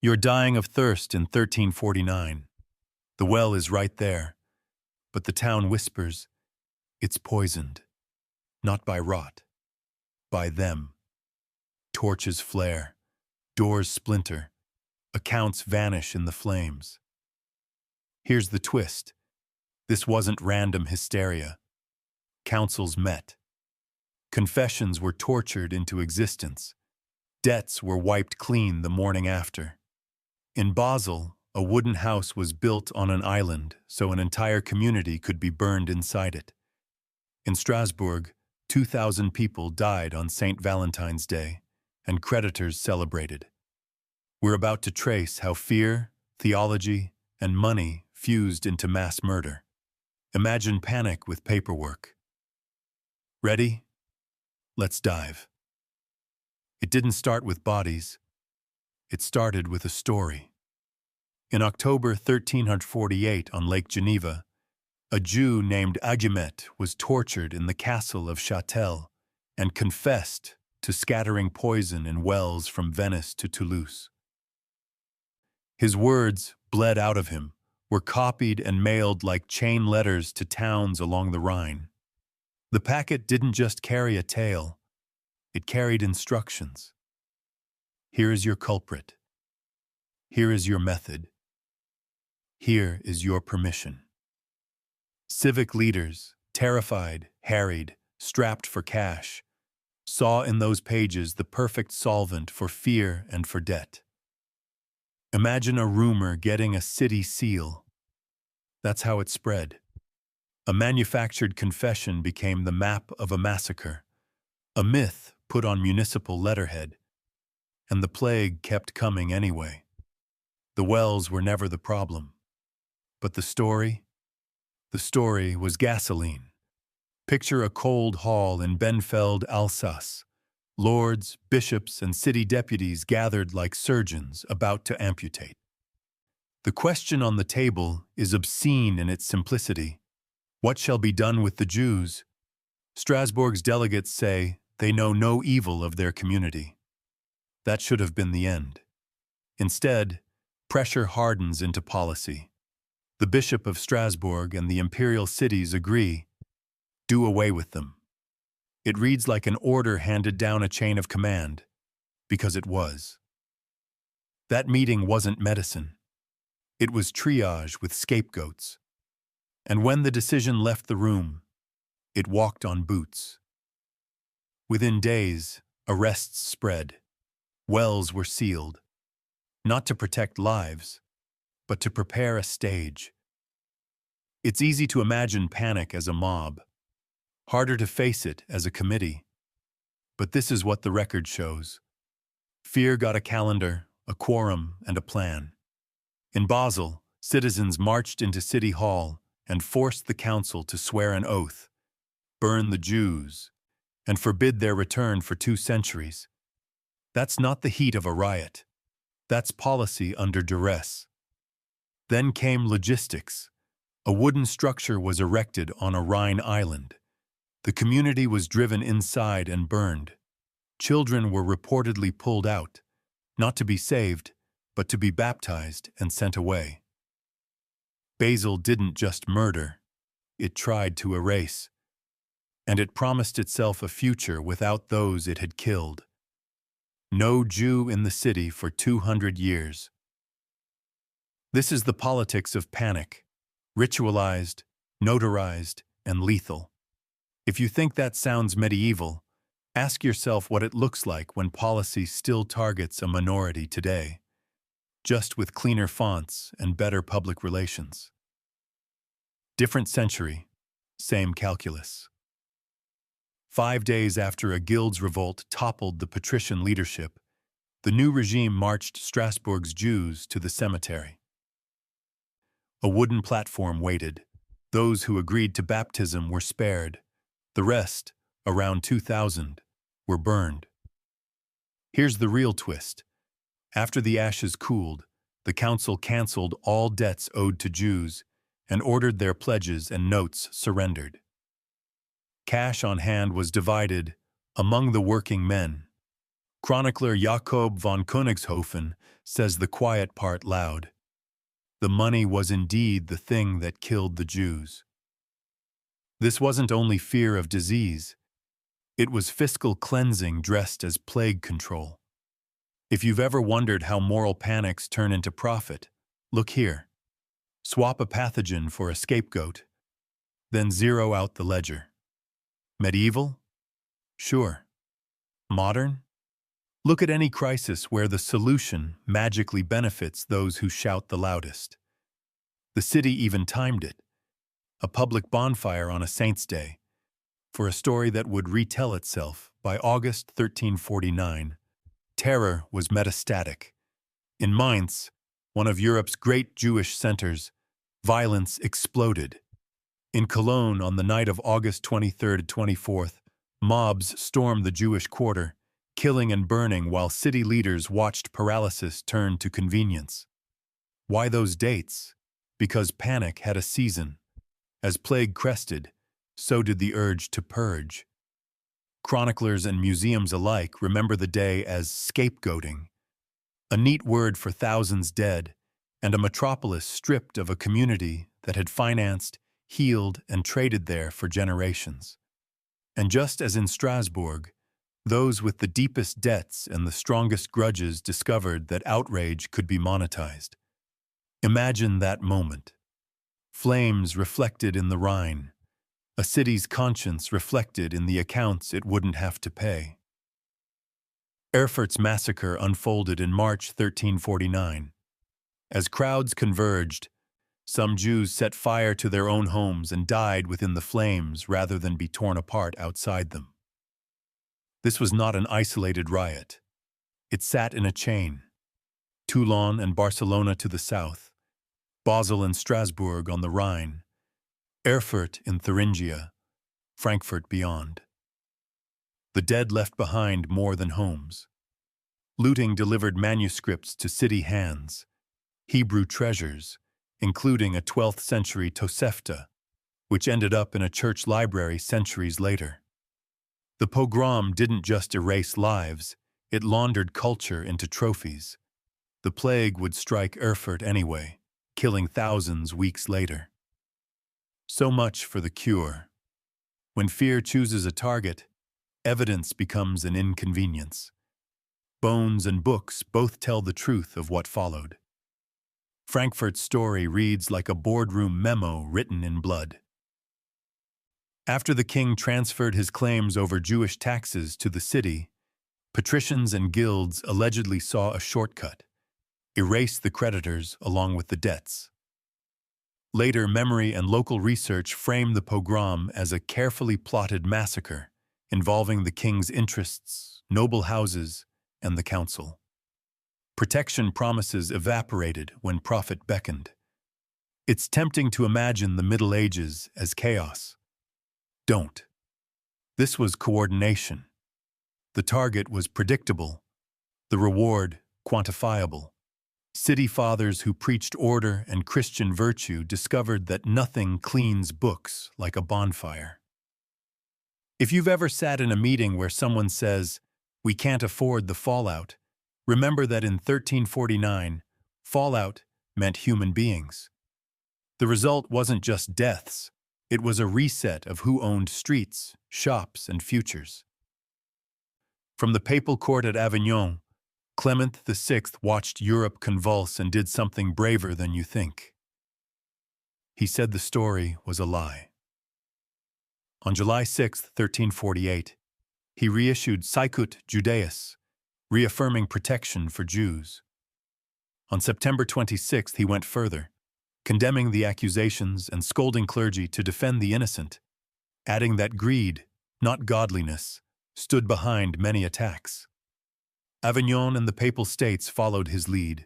You're dying of thirst in 1349. The well is right there, but the town whispers, it's poisoned. Not by rot, by them. Torches flare, doors splinter, accounts vanish in the flames. Here's the twist. This wasn't random hysteria. Councils met. Confessions were tortured into existence. Debts were wiped clean the morning after. In Basel, a wooden house was built on an island so an entire community could be burned inside it. In Strasbourg, 2,000 people died on St. Valentine's Day, and creditors celebrated. We're about to trace how fear, theology, and money fused into mass murder. Imagine panic with paperwork. Ready? Let's dive. It didn't start with bodies. It started with a story. In October 1348 on Lake Geneva, a Jew named Agumet was tortured in the castle of Châtel and confessed to scattering poison in wells from Venice to Toulouse. His words bled out of him, were copied and mailed like chain letters to towns along the Rhine. The packet didn't just carry a tale, it carried instructions. Here is your culprit. Here is your method. Here is your permission. Civic leaders, terrified, harried, strapped for cash, saw in those pages the perfect solvent for fear and for debt. Imagine a rumor getting a city seal. That's how it spread. A manufactured confession became the map of a massacre, a myth put on municipal letterhead, and the plague kept coming anyway. The wells were never the problem. But the story? The story was gasoline. Picture a cold hall in Benfeld, Alsace. Lords, bishops, and city deputies gathered like surgeons about to amputate. The question on the table is obscene in its simplicity. What shall be done with the Jews? Strasbourg's delegates say they know no evil of their community. That should have been the end. Instead, pressure hardens into policy. The Bishop of Strasbourg and the imperial cities agree. Do away with them. It reads like an order handed down a chain of command, because it was. That meeting wasn't medicine. It was triage with scapegoats. And when the decision left the room, it walked on boots. Within days, arrests spread. Wells were sealed, not to protect lives, but to prepare a stage. It's easy to imagine panic as a mob, harder to face it as a committee. But this is what the record shows. Fear got a calendar, a quorum, and a plan. In Basel, citizens marched into City Hall and forced the council to swear an oath, burn the Jews, and forbid their return for 2 centuries. That's not the heat of a riot. That's policy under duress. Then came logistics. A wooden structure was erected on a Rhine island. The community was driven inside and burned. Children were reportedly pulled out, not to be saved, but to be baptized and sent away. Basel didn't just murder, it tried to erase. And it promised itself a future without those it had killed. No Jew in the city for 200 years. This is the politics of panic, ritualized, notarized, and lethal. If you think that sounds medieval, ask yourself what it looks like when policy still targets a minority today, just with cleaner fonts and better public relations. Different century, same calculus. 5 days after a guild's revolt toppled the patrician leadership, the new regime marched Strasbourg's Jews to the cemetery. A wooden platform waited. Those who agreed to baptism were spared. The rest, around 2,000, were burned. Here's the real twist. After the ashes cooled, the council canceled all debts owed to Jews and ordered their pledges and notes surrendered. Cash on hand was divided among the working men. Chronicler Jakob von Königshofen says the quiet part loud. The money was indeed the thing that killed the Jews. This wasn't only fear of disease. It was fiscal cleansing dressed as plague control. If you've ever wondered how moral panics turn into profit, look here. Swap a pathogen for a scapegoat, then zero out the ledger. Medieval? Sure. Modern? Look at any crisis where the solution magically benefits those who shout the loudest. The city even timed it. A public bonfire on a saint's day, for a story that would retell itself by August 1349. Terror was metastatic. In Mainz, one of Europe's great Jewish centers, violence exploded. In Cologne, on the night of August 23rd and 24th, mobs stormed the Jewish quarter, killing and burning while city leaders watched paralysis turn to convenience. Why those dates? Because panic had a season. As plague crested, so did the urge to purge. Chroniclers and museums alike remember the day as scapegoating, a neat word for thousands dead, and a metropolis stripped of a community that had financed, healed, and traded there for generations. And just as in Strasbourg, those with the deepest debts and the strongest grudges discovered that outrage could be monetized. Imagine that moment. Flames reflected in the Rhine, a city's conscience reflected in the accounts it wouldn't have to pay. Erfurt's massacre unfolded in March 1349. As crowds converged, some Jews set fire to their own homes and died within the flames rather than be torn apart outside them. This was not an isolated riot. It sat in a chain. Toulon and Barcelona to the south, Basel and Strasbourg on the Rhine, Erfurt in Thuringia, Frankfurt beyond. The dead left behind more than homes. Looting delivered manuscripts to city hands, Hebrew treasures, including a 12th century Tosefta, which ended up in a church library centuries later. The pogrom didn't just erase lives, it laundered culture into trophies. The plague would strike Erfurt anyway, killing thousands weeks later. So much for the cure. When fear chooses a target, evidence becomes an inconvenience. Bones and books both tell the truth of what followed. Frankfurt's story reads like a boardroom memo written in blood. After the king transferred his claims over Jewish taxes to the city, patricians and guilds allegedly saw a shortcut: erase the creditors along with the debts. Later, memory and local research framed the pogrom as a carefully plotted massacre involving the king's interests, noble houses, and the council. Protection promises evaporated when profit beckoned. It's tempting to imagine the Middle Ages as chaos. Don't. This was coordination. The target was predictable, the reward quantifiable. City fathers who preached order and Christian virtue discovered that nothing cleans books like a bonfire. If you've ever sat in a meeting where someone says, "We can't afford the fallout," remember that in 1349, fallout meant human beings. The result wasn't just deaths. It was a reset of who owned streets, shops, and futures. From the papal court at Avignon, Clement VI watched Europe convulse and did something braver than you think. He said the story was a lie. On July 6, 1348, he reissued Sicut Judaeus, reaffirming protection for Jews. On September 26, he went further, condemning the accusations and scolding clergy to defend the innocent, adding that greed, not godliness, stood behind many attacks. Avignon and the Papal States followed his lead.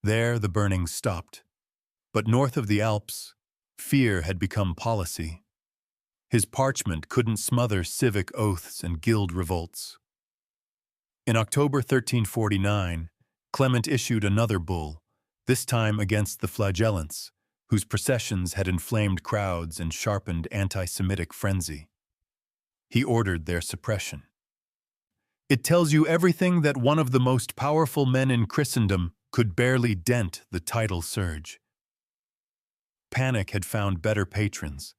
There the burnings stopped. But north of the Alps, fear had become policy. His parchment couldn't smother civic oaths and guild revolts. In October 1349, Clement issued another bull, this time against the flagellants, whose processions had inflamed crowds and sharpened anti-Semitic frenzy. He ordered their suppression. It tells you everything that one of the most powerful men in Christendom could barely dent the tidal surge. Panic had found better patrons: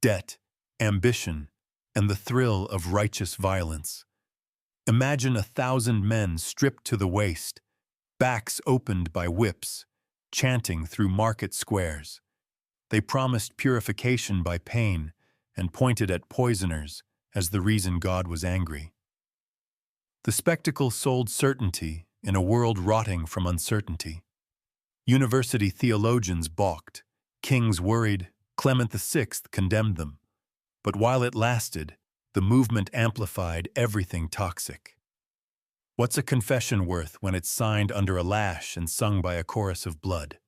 debt, ambition, and the thrill of righteous violence. Imagine 1,000 men stripped to the waist, backs opened by whips, chanting through market squares. They promised purification by pain and pointed at poisoners as the reason God was angry. The spectacle sold certainty in a world rotting from uncertainty. University theologians balked, kings worried, Clement VI condemned them. But while it lasted, the movement amplified everything toxic. What's a confession worth when it's signed under a lash and sung by a chorus of blood?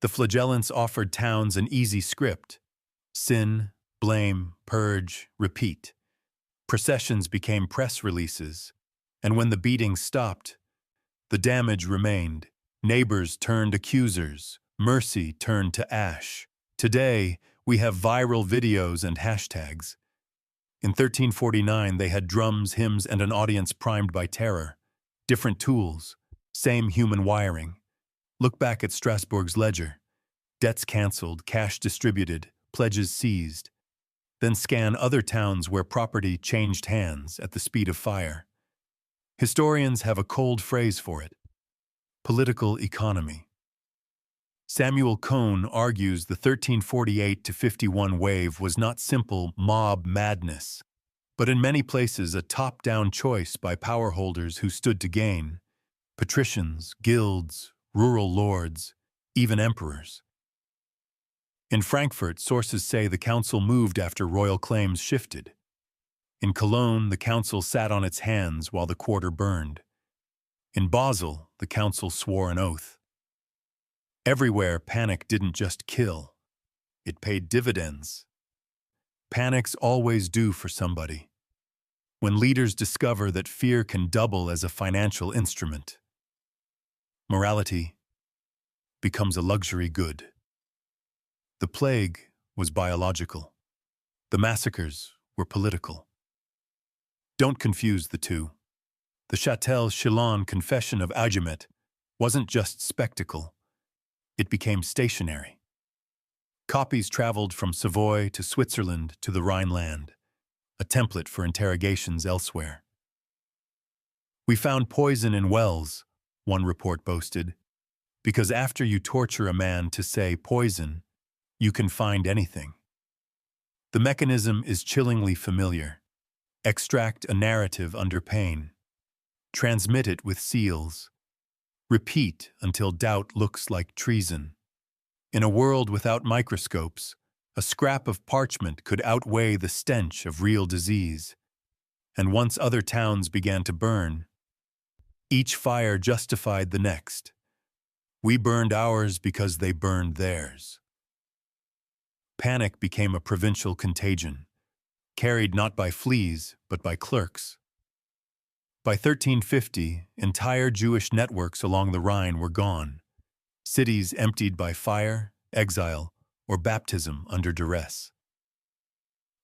The flagellants offered towns an easy script: sin, blame, purge, repeat. Processions became press releases, and when the beatings stopped, the damage remained. Neighbors turned accusers, mercy turned to ash. Today, we have viral videos and hashtags. In 1349, they had drums, hymns, and an audience primed by terror. Different tools, same human wiring. Look back at Strasbourg's ledger. Debts canceled, cash distributed, pledges seized. Then scan other towns where property changed hands at the speed of fire. Historians have a cold phrase for it: political economy. Samuel Cohn argues the 1348-51 wave was not simple mob madness, but in many places a top-down choice by power holders who stood to gain: patricians, guilds, rural lords, even emperors. In Frankfurt, sources say the council moved after royal claims shifted. In Cologne, the council sat on its hands while the quarter burned. In Basel, the council swore an oath. Everywhere, panic didn't just kill. It paid dividends. Panics always do for somebody. When leaders discover that fear can double as a financial instrument, morality becomes a luxury good. The plague was biological. The massacres were political. Don't confuse the two. The Châtel-Chillon Confession of Augemet wasn't just spectacle. It became stationary. Copies traveled from Savoy to Switzerland to the Rhineland, a template for interrogations elsewhere. "We found poison in wells," one report boasted, "because after you torture a man to say poison, you can find anything." The mechanism is chillingly familiar. Extract a narrative under pain. Transmit it with seals. Repeat until doubt looks like treason. In a world without microscopes, a scrap of parchment could outweigh the stench of real disease. And once other towns began to burn, each fire justified the next. We burned ours because they burned theirs. Panic became a provincial contagion, carried not by fleas, but by clerks. By 1350, entire Jewish networks along the Rhine were gone, cities emptied by fire, exile, or baptism under duress.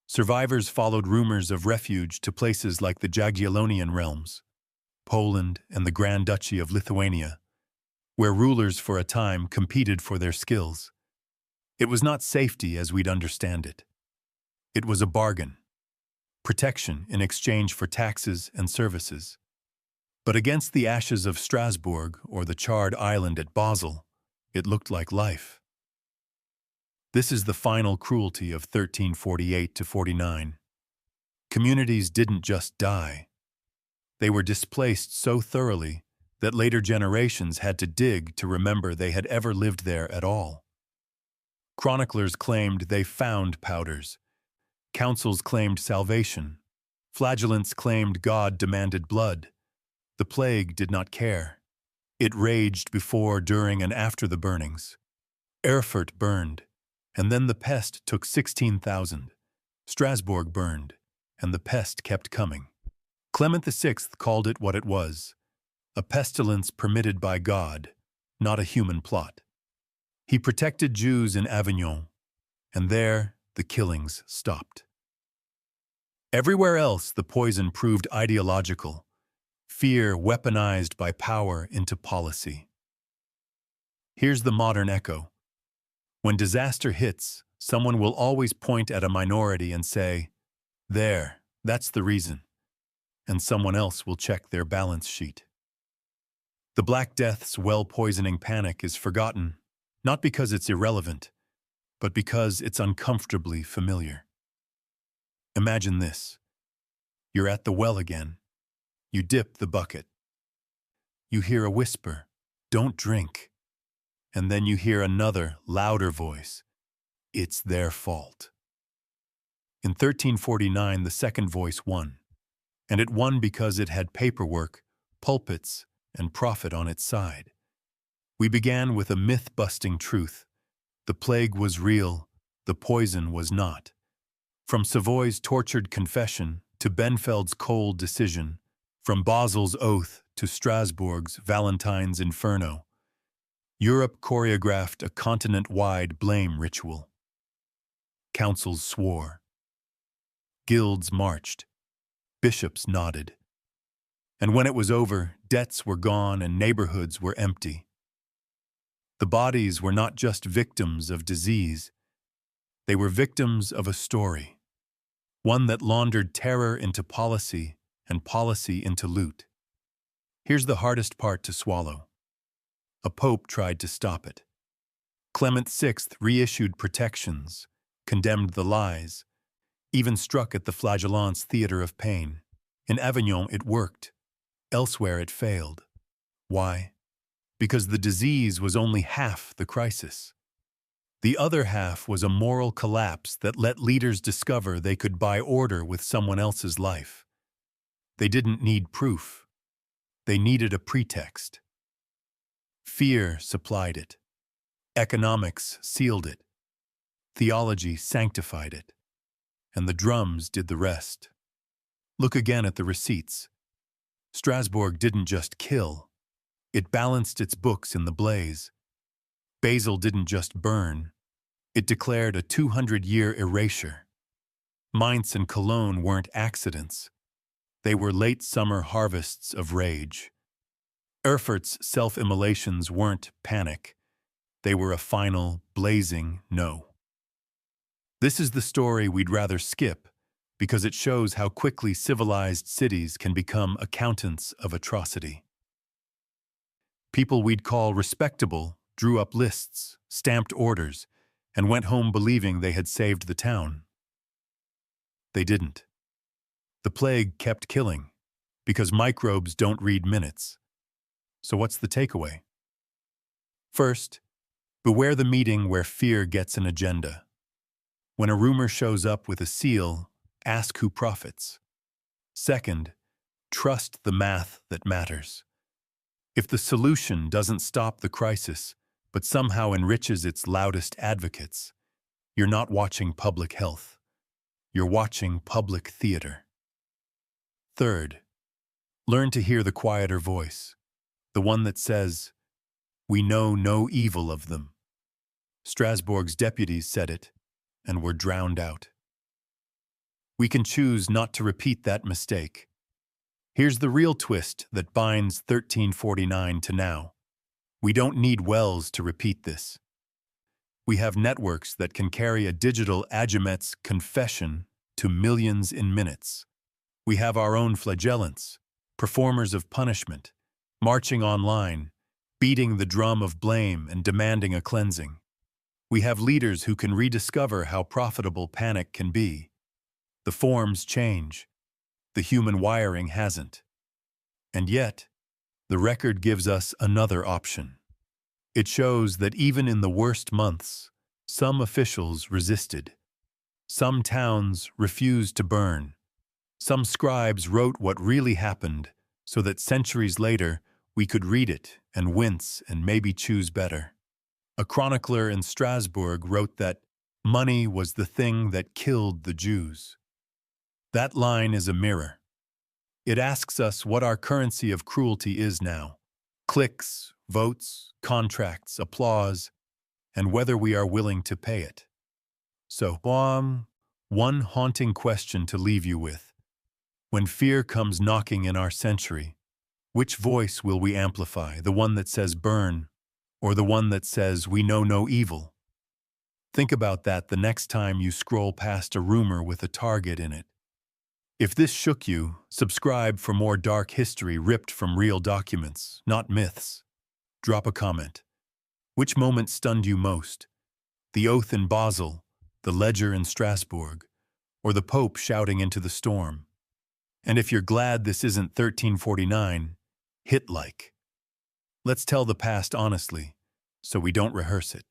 Survivors followed rumors of refuge to places like the Jagiellonian realms, Poland, and the Grand Duchy of Lithuania, where rulers for a time competed for their skills. It was not safety as we'd understand it. It was a bargain. Protection in exchange for taxes and services. But against the ashes of Strasbourg or the charred island at Basel, it looked like life. This is the final cruelty of 1348-49. Communities didn't just die. They were displaced so thoroughly that later generations had to dig to remember they had ever lived there at all. Chroniclers claimed they found powders. Councils claimed salvation. Flagellants claimed God demanded blood. The plague did not care. It raged before, during, and after the burnings. Erfurt burned, and then the pest took 16,000. Strasbourg burned, and the pest kept coming. Clement VI called it what it was: a pestilence permitted by God, not a human plot. He protected Jews in Avignon, and there the killings stopped. Everywhere else, the poison proved ideological, fear weaponized by power into policy. Here's the modern echo. When disaster hits, someone will always point at a minority and say, "There, that's the reason," and someone else will check their balance sheet. The Black Death's well-poisoning panic is forgotten, not because it's irrelevant, but because it's uncomfortably familiar. Imagine this. You're at the well again. You dip the bucket. You hear a whisper, "Don't drink." And then you hear another, louder voice, "It's their fault." In 1349, the second voice won. And it won because it had paperwork, pulpits, and profit on its side. We began with a myth-busting truth. The plague was real, the poison was not. From Savoy's tortured confession to Benfeld's cold decision, from Basel's oath to Strasbourg's Valentine's inferno, Europe choreographed a continent-wide blame ritual. Councils swore. Guilds marched. Bishops nodded. And when it was over, debts were gone and neighborhoods were empty. The bodies were not just victims of disease. They were victims of a story, one that laundered terror into policy and policy into loot. Here's the hardest part to swallow. A pope tried to stop it. Clement VI reissued protections, condemned the lies, even struck at the flagellant's theater of pain. In Avignon it worked. Elsewhere it failed. Why? Because the disease was only half the crisis. The other half was a moral collapse that let leaders discover they could buy order with someone else's life. They didn't need proof. They needed a pretext. Fear supplied it. Economics sealed it. Theology sanctified it. And the drums did the rest. Look again at the receipts. Strasbourg didn't just kill. It balanced its books in the blaze. Basel didn't just burn. It declared a 200-year erasure. Mainz and Cologne weren't accidents. They were late summer harvests of rage. Erfurt's self-immolations weren't panic. They were a final, blazing no. This is the story we'd rather skip because it shows how quickly civilized cities can become accountants of atrocity. People we'd call respectable drew up lists, stamped orders, and went home believing they had saved the town. They didn't. The plague kept killing because microbes don't read minutes. So what's the takeaway? First, beware the meeting where fear gets an agenda. When a rumor shows up with a seal, ask who profits. Second, trust the math that matters. If the solution doesn't stop the crisis, but somehow enriches its loudest advocates, you're not watching public health. You're watching public theater. Third, learn to hear the quieter voice, the one that says, "We know no evil of them." Strasbourg's deputies said it, and were drowned out. We can choose not to repeat that mistake. Here's the real twist that binds 1349 to now. We don't need wells to repeat this. We have networks that can carry a digital Agimet's confession to millions in minutes. We have our own flagellants, performers of punishment, marching online, beating the drum of blame and demanding a cleansing. We have leaders who can rediscover how profitable panic can be. The forms change. The human wiring hasn't. And yet, the record gives us another option. It shows that even in the worst months, some officials resisted. Some towns refused to burn. Some scribes wrote what really happened so that centuries later we could read it and wince and maybe choose better. A chronicler in Strasbourg wrote that money was the thing that killed the Jews. That line is a mirror. It asks us what our currency of cruelty is now. Clicks, votes, contracts, applause, and whether we are willing to pay it. So, One haunting question to leave you with. When fear comes knocking in our century, which voice will we amplify, the one that says burn, or the one that says we know no evil? Think about that the next time you scroll past a rumor with a target in it. If this shook you, subscribe for more dark history ripped from real documents, not myths. Drop a comment. Which moment stunned you most? The oath in Basel, the ledger in Strasbourg, or the Pope shouting into the storm? And if you're glad this isn't 1349, hit like. Let's tell the past honestly, so we don't rehearse it.